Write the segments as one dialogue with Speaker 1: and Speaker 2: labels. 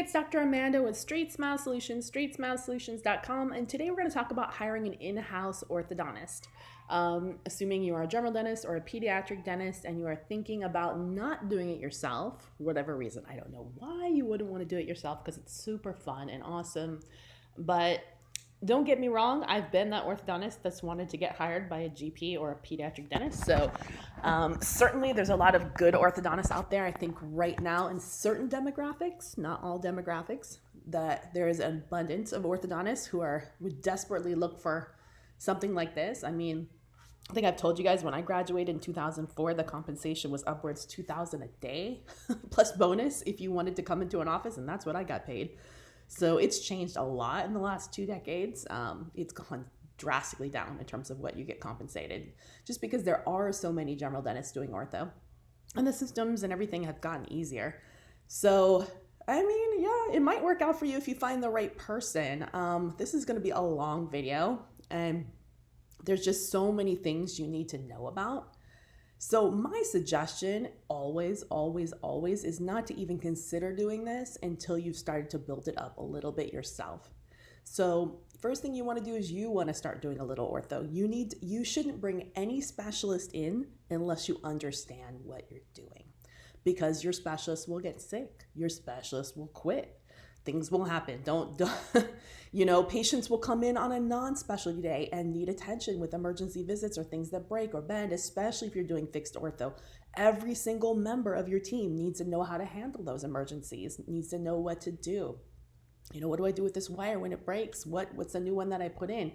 Speaker 1: it's Dr. Amanda with StraightSmile Solutions, StraightSmileSolutions.com, and today we're going to talk about hiring an in-house orthodontist. Assuming you are a general dentist or a pediatric dentist and you are thinking about not doing it yourself, whatever reason, I don't know why you wouldn't want to do it yourself because it's super fun and awesome, but don't get me wrong, I've been that orthodontist that's wanted to get hired by a GP or a pediatric dentist. So certainly there's a lot of good orthodontists out there. I think right now in certain demographics, not all demographics, that there is an abundance of orthodontists who would desperately look for something like this. I mean, I think I've told you guys when I graduated in 2004, the compensation was upwards $2,000 a day plus bonus if you wanted to come into an office, and that's what I got paid. So it's changed a lot in the last 2 decades. It's gone drastically down in terms of what you get compensated, just because there are so many general dentists doing ortho and the systems and everything have gotten easier. So, I mean, yeah, it might work out for you if you find the right person. This is going to be a long video and there's just so many things you need to know about. So my suggestion always is not to even consider doing this until you've started to build it up a little bit yourself. So first thing you want to do is you want to start doing a little ortho. You shouldn't bring any specialist in unless you understand what you're doing, because your specialist will get sick. Your specialist will quit. Things will happen. Don't patients will come in on a non-specialty day and need attention with emergency visits or things that break or bend, especially if you're doing fixed ortho. Every single member of your team needs to know how to handle those emergencies, needs to know what to do. What do I do with this wire when it breaks? What's the new one that I put in?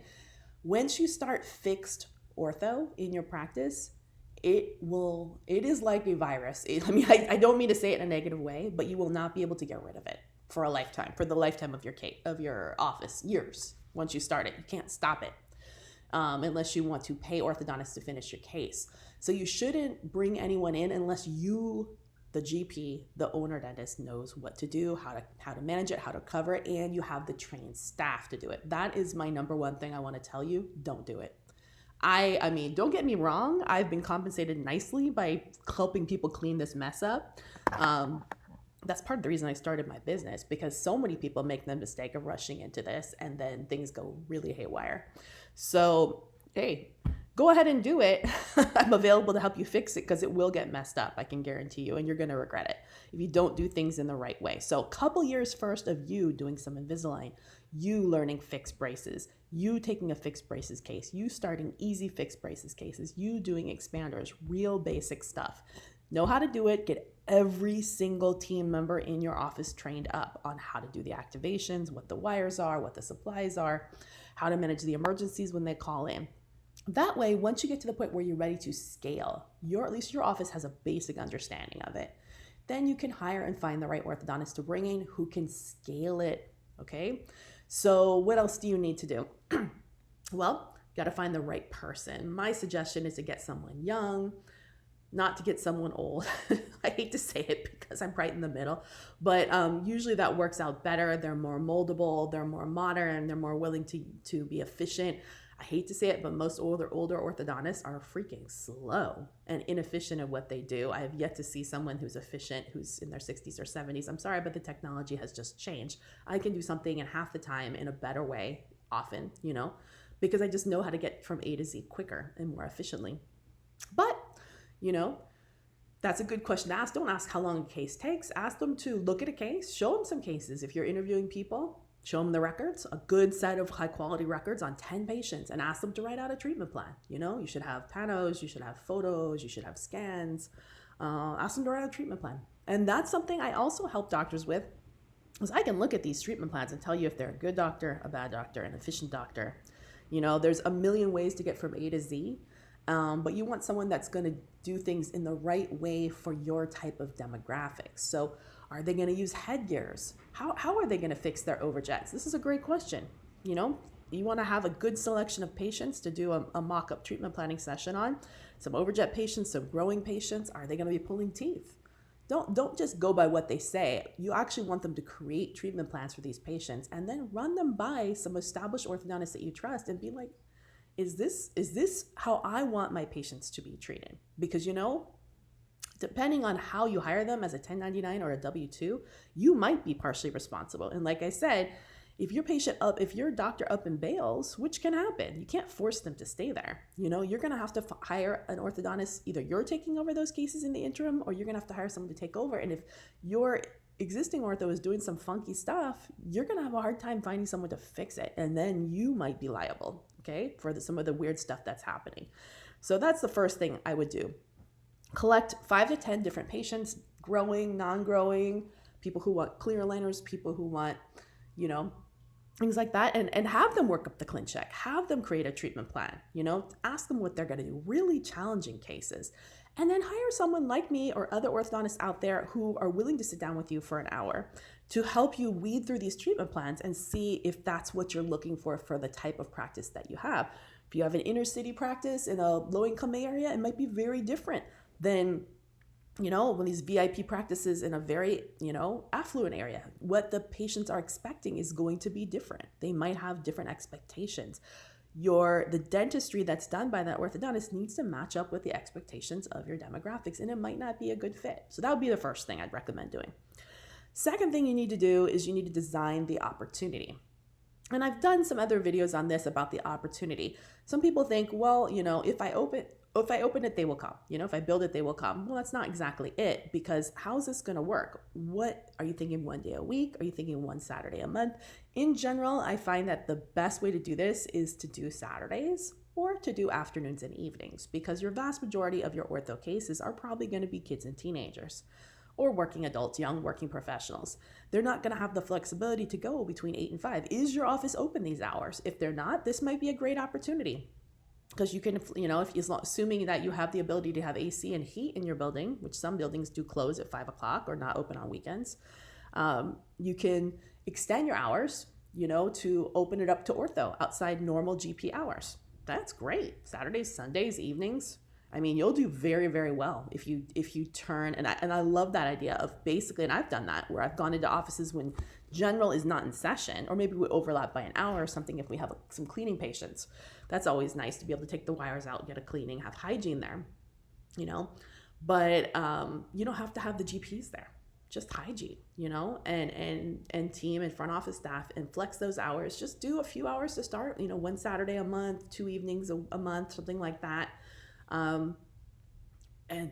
Speaker 1: Once you start fixed ortho in your practice, it is like a virus. I don't mean to say it in a negative way, but you will not be able to get rid of it for a lifetime, for the lifetime of your office, years. Once you start it, you can't stop it unless you want to pay orthodontists to finish your case. So you shouldn't bring anyone in unless you, the GP, the owner dentist, knows what to do, how to manage it, how to cover it, and you have the trained staff to do it. That is my number one thing I want to tell you. Don't do it. I mean, don't get me wrong. I've been compensated nicely by helping people clean this mess up. That's part of the reason I started my business, because so many people make the mistake of rushing into this and then things go really haywire. So, hey, go ahead and do it. I'm available to help you fix it because it will get messed up, I can guarantee you, and you're going to regret it if you don't do things in the right way. So a couple years first of you doing some Invisalign, you learning fixed braces, you taking a fixed braces case, you starting easy fixed braces cases, you doing expanders, real basic stuff. Know how to do it. Get every single team member in your office trained up on how to do the activations, what the wires are, what the supplies are, how to manage the emergencies when they call in. That way, once you get to the point where you're ready to scale, at least your office has a basic understanding of it. Then you can hire and find the right orthodontist to bring in who can scale it, okay? So what else do you need to do? Well, you got to find the right person. My suggestion is to get someone young, not to get someone old. I hate to say it because I'm right in the middle, but usually that works out better. They're more moldable, they're more modern, they're more willing to be efficient. I hate to say it, but most older orthodontists are freaking slow and inefficient at what they do. I have yet to see someone who's efficient, who's in their 60s or 70s. I'm sorry, but the technology has just changed. I can do something in half the time in a better way often, because I just know how to get from A to Z quicker and more efficiently. But that's a good question to ask. Don't ask how long a case takes. Ask them to look at a case, show them some cases. If you're interviewing people, show them the records, a good set of high quality records on 10 patients, and ask them to write out a treatment plan. You should have panos, you should have photos, you should have scans. Ask them to write out a treatment plan. And that's something I also help doctors with, is I can look at these treatment plans and tell you if they're a good doctor, a bad doctor, an efficient doctor. There's a million ways to get from A to Z. But you want someone that's going to do things in the right way for your type of demographics. So are they going to use headgears? How are they going to fix their overjets? This is a great question. You want to have a good selection of patients to do a mock-up treatment planning session on. Some overjet patients, some growing patients. Are they going to be pulling teeth? Don't just go by what they say. You actually want them to create treatment plans for these patients and then run them by some established orthodontists that you trust and be like, is this how I want my patients to be treated? Because depending on how you hire them as a 1099 or a W-2, you might be partially responsible. And like I said, if your doctor up and bails, which can happen, you can't force them to stay there. You're going to have to hire an orthodontist. Either you're taking over those cases in the interim, or you're going to have to hire someone to take over. And if your existing ortho is doing some funky stuff, you're going to have a hard time finding someone to fix it. And then you might be liable, okay, for some of the weird stuff that's happening. So that's the first thing I would do. Collect 5 to 10 different patients, growing, non-growing, people who want clear aligners, people who want, things like that, and have them work up the ClinCheck, have them create a treatment plan, ask them what they're going to do, really challenging cases. And then hire someone like me or other orthodontists out there who are willing to sit down with you for an hour to help you weed through these treatment plans and see if that's what you're looking for the type of practice that you have. If you have an inner city practice in a low income area, it might be very different than, when these VIP practices in a very, affluent area. What the patients are expecting is going to be different. They might have different expectations. The dentistry that's done by that orthodontist needs to match up with the expectations of your demographics, and it might not be a good fit. So that would be the first thing I'd recommend doing. Second thing you need to do is you need to design the opportunity. And I've done some other videos on this about the opportunity. Some people think, well, if I open it, they will come. If I build it, they will come. Well, that's not exactly it, because how's this going to work? What are you thinking, 1 day a week? Are you thinking 1 Saturday a month? In general, I find that the best way to do this is to do Saturdays or to do afternoons and evenings, because your vast majority of your ortho cases are probably going to be kids and teenagers or working adults, young working professionals. They're not going to have the flexibility to go between 8 and 5. Is your office open these hours? If they're not, this might be a great opportunity. Because you can, assuming that you have the ability to have AC and heat in your building, which some buildings do close at 5 o'clock or not open on weekends, you can extend your hours, to open it up to ortho outside normal GP hours. That's great. Saturdays, Sundays, evenings. I mean, you'll do very, very well if you turn, and I love that idea of basically, and I've done that, where I've gone into offices when general is not in session, or maybe we overlap by an hour or something if we have some cleaning patients. That's always nice to be able to take the wires out, get a cleaning, have hygiene there, but you don't have to have the GPs there, just hygiene, and team and front office staff, and flex those hours. Just do a few hours to start, 1 Saturday a month, 2 evenings a month, something like that. And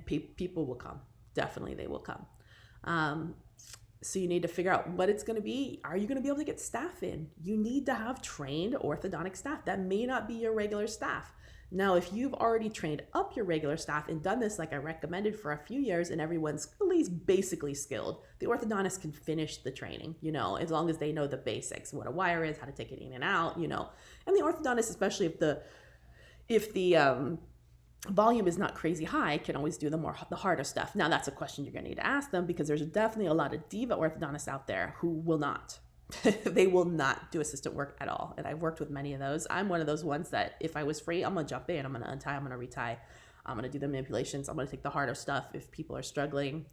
Speaker 1: people will come. Definitely they will come. So you need to figure out what it's going to be. Are you going to be able to get staff in? You need to have trained orthodontic staff. That may not be your regular staff. Now, if you've already trained up your regular staff and done this like I recommended for a few years, and everyone's at least basically skilled, the orthodontist can finish the training, as long as they know the basics, what a wire is, how to take it in and out, and the orthodontist, especially if the volume is not crazy high, can always do the harder stuff. Now, that's a question you're going to need to ask them, because there's definitely a lot of diva orthodontists out there who will not. They will not do assistant work at all. And I've worked with many of those. I'm one of those ones that if I was free, I'm going to jump in. I'm going to untie. I'm going to retie. I'm going to do the manipulations. I'm going to take the harder stuff if people are struggling,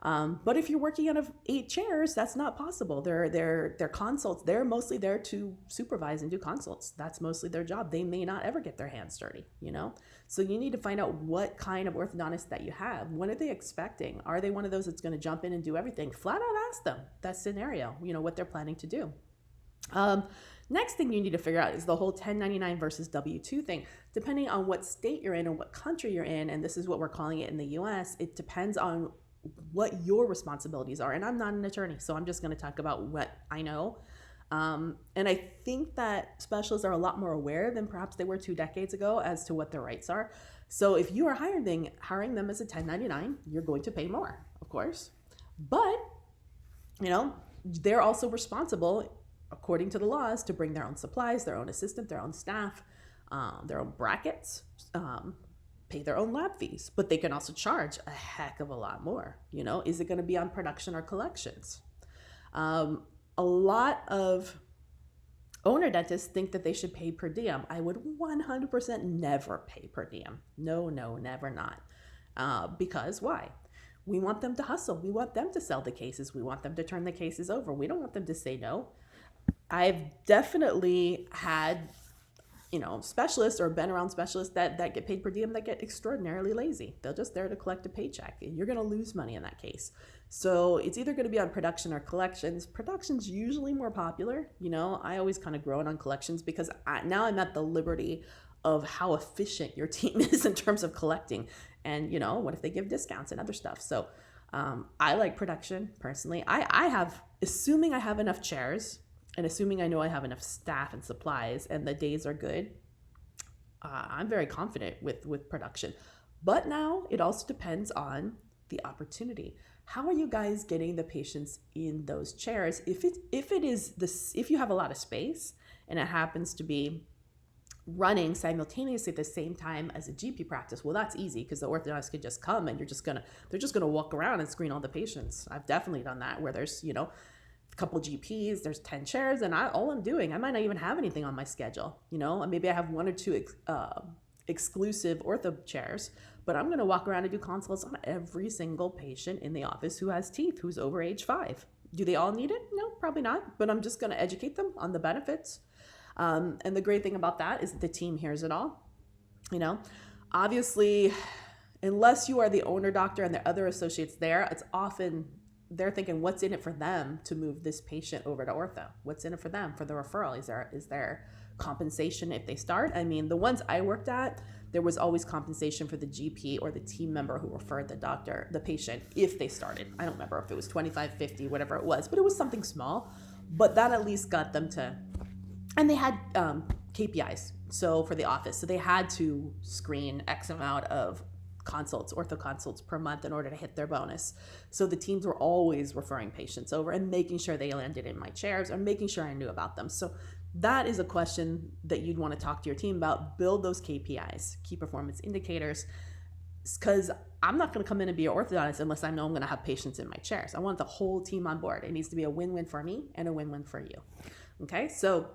Speaker 1: But if you're working out of 8 chairs, that's not possible. They're consults. They're mostly there to supervise and do consults. That's mostly their job. They may not ever get their hands dirty, So you need to find out what kind of orthodontist that you have. What are they expecting? Are they one of those that's going to jump in and do everything? Flat out ask them that scenario, what they're planning to do. Next thing you need to figure out is the whole 1099 versus W-2 thing. Depending on what state you're in or what country you're in, and this is what we're calling it in the US, it depends on what your responsibilities are. And I'm not an attorney, so I'm just going to talk about what I know. And I think that specialists are a lot more aware than perhaps they were 2 decades ago as to what their rights are. So if you are hiring them as a 1099, you're going to pay more, of course. But, they're also responsible, according to the laws, to bring their own supplies, their own assistant, their own staff, their own brackets, pay their own lab fees, but they can also charge a heck of a lot more. Is it going to be on production or collections? A lot of owner dentists think that they should pay per diem. I would 100% never pay per diem. No, never not. Because why? We want them to hustle. We want them to sell the cases. We want them to turn the cases over. We don't want them to say no. I've definitely had specialists or been around specialists that get paid per diem that get extraordinarily lazy. They're just there to collect a paycheck. You're going to lose money in that case. So it's either going to be on production or collections. Production's usually more popular. I always kind of groan on collections because now I'm at the liberty of how efficient your team is in terms of collecting. And, what if they give discounts and other stuff? So I like production personally. I have, assuming I have enough chairs, and assuming I know I have enough staff and supplies and the days are good, I'm very confident with production. But now it also depends on the opportunity. How are you guys getting the patients in those chairs? If you have a lot of space and it happens to be running simultaneously at the same time as a GP practice, well, that's easy because the orthodontist could just come and they're just gonna walk around and screen all the patients. I've definitely done that where there's a couple GPs, there's 10 chairs, and all I'm doing, I might not even have anything on my schedule. Maybe I have one or two exclusive ortho chairs, but I'm going to walk around and do consults on every single patient in the office who has teeth, who's over age 5. Do they all need it? No, probably not, but I'm just going to educate them on the benefits. And the great thing about that is that the team hears it all. Obviously, unless you are the owner doctor and the other associates there, it's often they're thinking, what's in it for them to move this patient over to ortho? What's in it for them for the referral? Is there compensation if they start? I mean, the ones I worked at, there was always compensation for the GP or the team member who referred the patient if they started. I don't remember if it was 25, 50, whatever it was, but it was something small. But that at least got them to, and they had KPIs. So for the office, so they had to screen X amount of ortho consults per month in order to hit their bonus. So the teams were always referring patients over and making sure they landed in my chairs or making sure I knew about them. So that is a question that you'd want to talk to your team about. Build those KPIs, key performance indicators, because I'm not going to come in and be an orthodontist unless I know I'm going to have patients in my chairs. I want the whole team on board. It needs to be a win-win for me and a win-win for you. Okay, so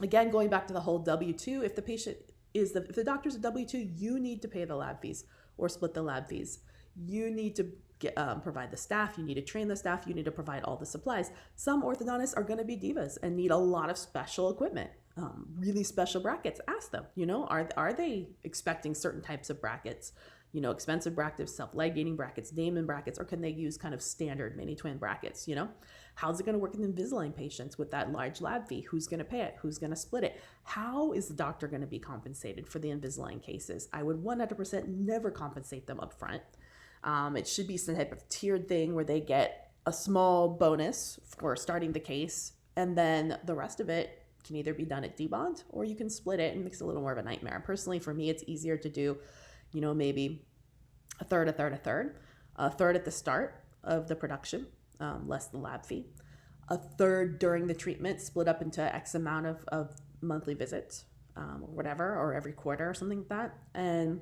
Speaker 1: again, going back to the whole W-2, if the doctor's a W-2, you need to pay the lab fees or split the lab fees. You need to provide the staff. You need to train the staff. You need to provide all the supplies. Some orthodontists are going to be divas and need a lot of special equipment, really special brackets. Ask them, are they expecting certain types of brackets? Expensive brackets, self-ligating brackets, Damon brackets, or can they use kind of standard mini twin brackets? How's it going to work in Invisalign patients with that large lab fee? Who's going to pay it? Who's going to split it? How is the doctor going to be compensated for the Invisalign cases? I would 100% never compensate them up front. It should be some type of tiered thing where they get a small bonus for starting the case, and then the rest of it can either be done at debond or you can split it and makes it a little more of a nightmare. Personally, for me, it's easier to do maybe a third at the start of the production, less the lab fee, a third during the treatment, split up into X amount of monthly visits, or whatever, or every quarter or something like that, and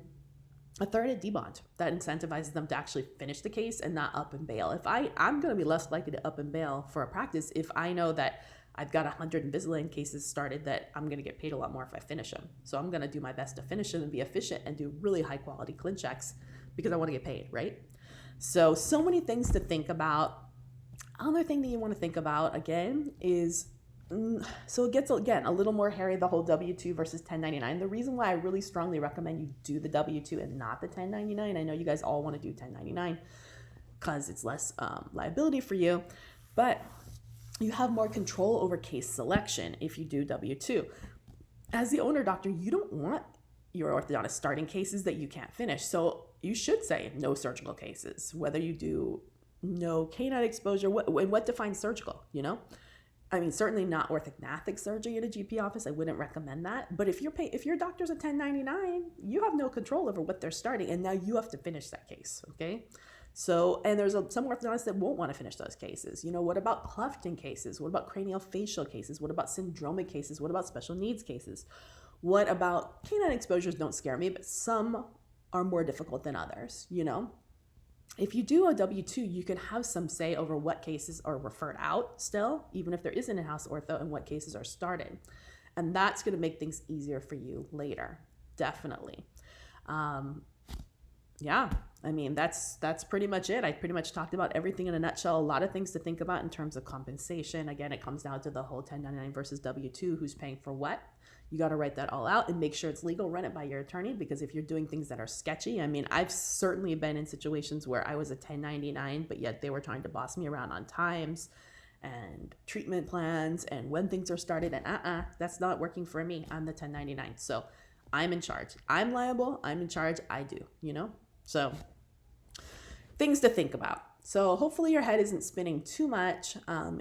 Speaker 1: a third at debond. That incentivizes them to actually finish the case and not up and bail. I'm going to be less likely to up and bail for a practice if I know that I've got 100 Invisalign cases started that I'm going to get paid a lot more if I finish them. So I'm going to do my best to finish them and be efficient and do really high quality clean checks because I want to get paid, right? So many things to think about. Other thing that you want to think about, again, is, so it gets, again, a little more hairy, the whole W-2 versus 1099. The reason why I really strongly recommend you do the W-2 and not the 1099, I know you guys all want to do 1099 because it's less liability for you, but you have more control over case selection if you do W-2. As the owner doctor, you don't want your orthodontist starting cases that you can't finish. So you should say no surgical cases, whether you do no canine exposure, what defines surgical, I mean, certainly not orthognathic surgery in a GP office. I wouldn't recommend that. But if your doctor's a 1099, you have no control over what they're starting, and now you have to finish that case, okay? So, and there's some orthodontists that won't want to finish those cases. What about clefting cases? What about craniofacial cases? What about syndromic cases? What about special needs cases? What about canine exposures? Don't scare me, but some are more difficult than others, If you do a W-2, you can have some say over what cases are referred out still, even if there is an in-house ortho, and what cases are started. And that's going to make things easier for you later, definitely. Yeah, I mean, that's pretty much it. I pretty much talked about everything in a nutshell. A lot of things to think about in terms of compensation. Again, it comes down to the whole 1099 versus W-2, who's paying for what. You got to write that all out and make sure it's legal. Run it by your attorney, because if you're doing things that are sketchy, I mean, I've certainly been in situations where I was a 1099, but yet they were trying to boss me around on times and treatment plans and when things are started, and that's not working for me. I'm the 1099. So I'm in charge. I'm liable. I'm in charge. I do, So things to think about. So hopefully your head isn't spinning too much.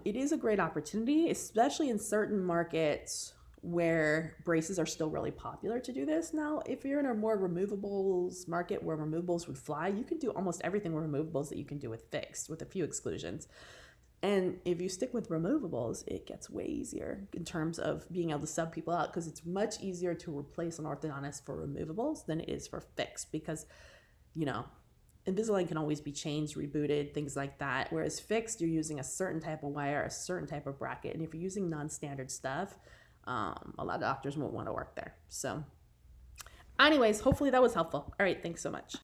Speaker 1: It is a great opportunity, especially in certain markets where braces are still really popular to do this. Now, if you're in a more removables market where removables would fly, you can do almost everything with removables that you can do with fixed, with a few exclusions. And if you stick with removables, it gets way easier in terms of being able to sub people out, because it's much easier to replace an orthodontist for removables than it is for fixed, because, Invisalign can always be changed, rebooted, things like that. Whereas fixed, you're using a certain type of wire, a certain type of bracket. And if you're using non-standard stuff, a lot of doctors won't want to work there. So anyways, hopefully that was helpful. All right, thanks so much.